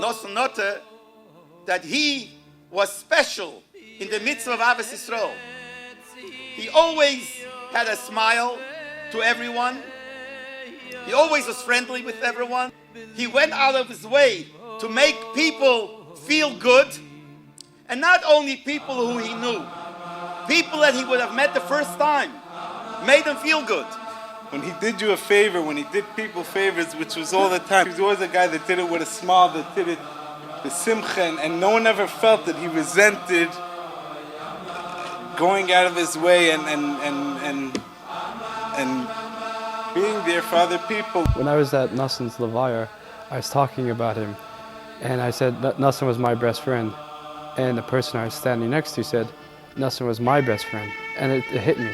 Nosson Nota, that he was special in the midst of Ahavas Yisroel. He always had a smile to everyone. He always was friendly with everyone. He went out of his way to make people feel good, and not only people who he knew, people that he would have met the first time, made them feel good. When he did you a favor, when he did people favors, which was all the time, he was always a guy that did it with a smile, that did it with simcha, and no one ever felt that he resented going out of his way and being there for other people. When I was at Nosson's Levaya, I was talking about him, and I said that Nosson was my best friend, and the person I was standing next to said Nosson was my best friend, and it hit me.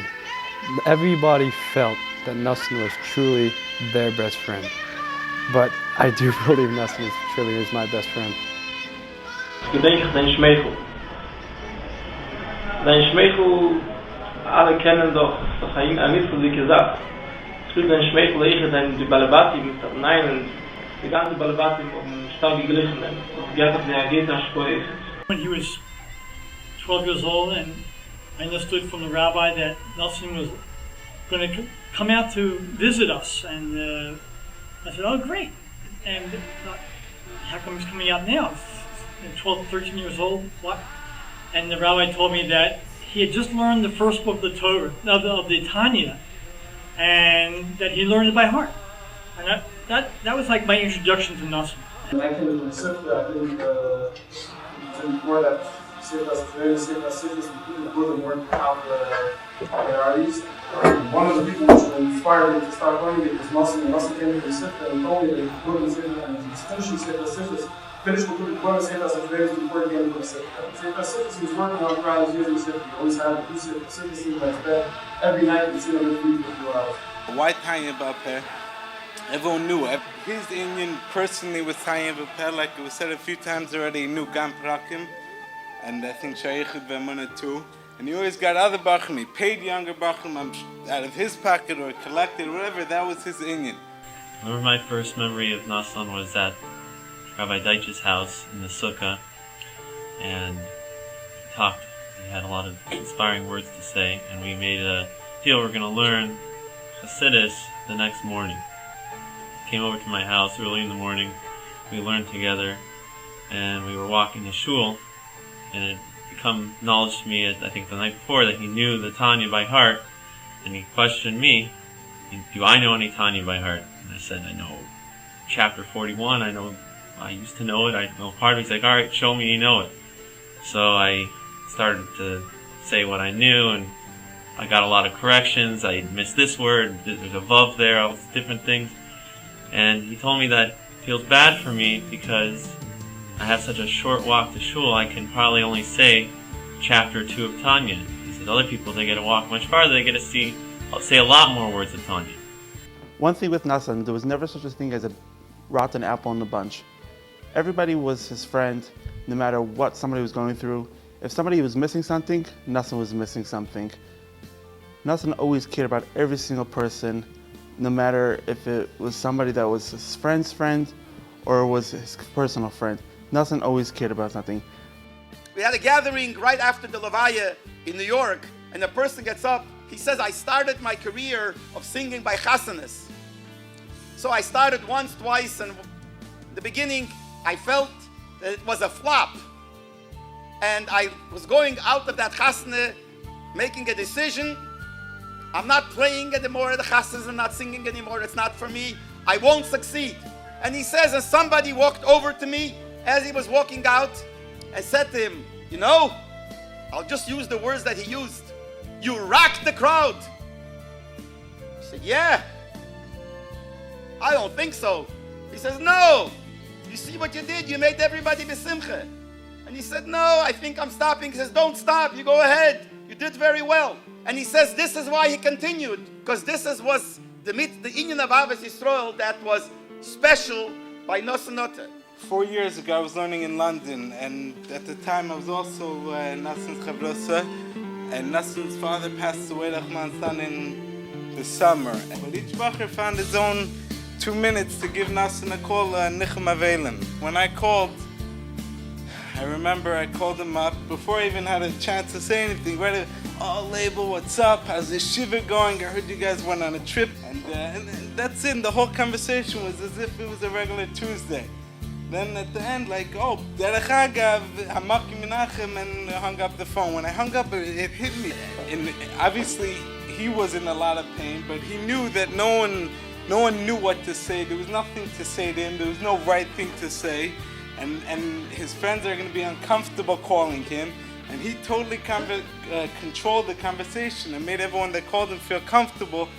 Everybody felt that Nosson was truly their best friend, but I do believe Nosson truly is my best friend. Gedenk dein Schmeichel. Dein Schmeichel, alle kennen doch, das hat ihm ein bisschen wie gesagt. Es gibt dein Schmeichel, ich dein die Balabati mit nein und die ganze Balabati um stark geglichen. Das geht auf der Geta Spoe. When he was 12 years old, and I understood from the rabbi that Nosson was going to come out to visit us, and I said, oh great, and how come he's coming out now? 12, 13 years old, what? And the rabbi told me that he had just learned the first book of the Torah, of the Tanya, and that he learned it by heart. And that was like my introduction to Nosson. When I came to the Sifra, I think before that, Sifra really worked out the priorities. One of the people which inspired me to start learning it was Nosson. Nosson came to the Sifra and told me that he put in Sifra and he was finishing Sifra. Finished with the Quora Sifra and Sifra before he came to the Sifra. Sifra, he was working on throughout his years in Sifra. He always had two Sifra in his bed. Every night he'd sit on his feet for a few hours. Why Tanya Bapeh? Everyone knew. His Indian personally was Tanya Bapeh, like it was said a few times already, he knew Gam Prakim, and I think Shaykhud Bemuna too. And he always got other Bachim, he paid younger Bachim out of his pocket or collected, whatever, that was his Indian. I remember my first memory of Nosson was at Rabbi Deitsch's house in the Sukkah, and he talked. He had a lot of inspiring words to say, and we made a deal we're going to learn Chassidus the next morning. He came over to my house early in the morning, we learned together, and we were walking to shul, and it become knowledge to me, I think the night before, that he knew the Tanya by heart, and he questioned me, do I know any Tanya by heart? And I said, I know chapter 41, I used to know it, I know part of it. He's like, alright, show me you know it. So I started to say what I knew, and I got a lot of corrections. I missed this word, there's a vav there, all these different things. And he told me that it feels bad for me because I have such a short walk to shul, I can probably only say chapter 2 of Tanya. He said other people, they get to walk much farther, they get to say a lot more words of Tanya. One thing with Nosson, there was never such a thing as a rotten apple in the bunch. Everybody was his friend, no matter what somebody was going through. If somebody was missing something, Nosson was missing something. Nosson always cared about every single person, no matter if it was somebody that was his friend's friend or was his personal friend. Nosson always cared about something. We had a gathering right after the Levaya in New York, and a person gets up, he says, I started my career of singing by chasanas. So I started once, twice, and in the beginning, I felt that it was a flop. And I was going out of that chasana, making a decision. I'm not playing anymore at the chasanas, I'm not singing anymore, it's not for me. I won't succeed. And he says, and somebody walked over to me as he was walking out and said to him, you know, I'll just use the words that he used. You rocked the crowd. I said, yeah. I don't think so. He says, no. You see what you did? You made everybody besimcha. And he said, no, I think I'm stopping. He says, don't stop. You go ahead. You did very well. And he says, this is why he continued. Because this was the inyan of Ahavas Yisroel that was special by Nosson Nota. 4 years ago I was learning in London, and at the time I was also Nosson's chavrusa, and Nosson's father passed away, Rahman San, in the summer. But each bacher found his own 2 minutes to give Nosson a call, Nichem Avelen. When I called, I remember I called him up before I even had a chance to say anything. Right? Oh, label, what's up? How's the shiva going? I heard you guys went on a trip. And that's it. The whole conversation was as if it was a regular Tuesday. Then at the end, like, oh, derech agav, hamaki menachem, and hung up the phone. When I hung up, it hit me. And obviously, he was in a lot of pain, but he knew that no one knew what to say. There was nothing to say to him. There was no right thing to say. And his friends are going to be uncomfortable calling him. And he totally controlled the conversation and made everyone that called him feel comfortable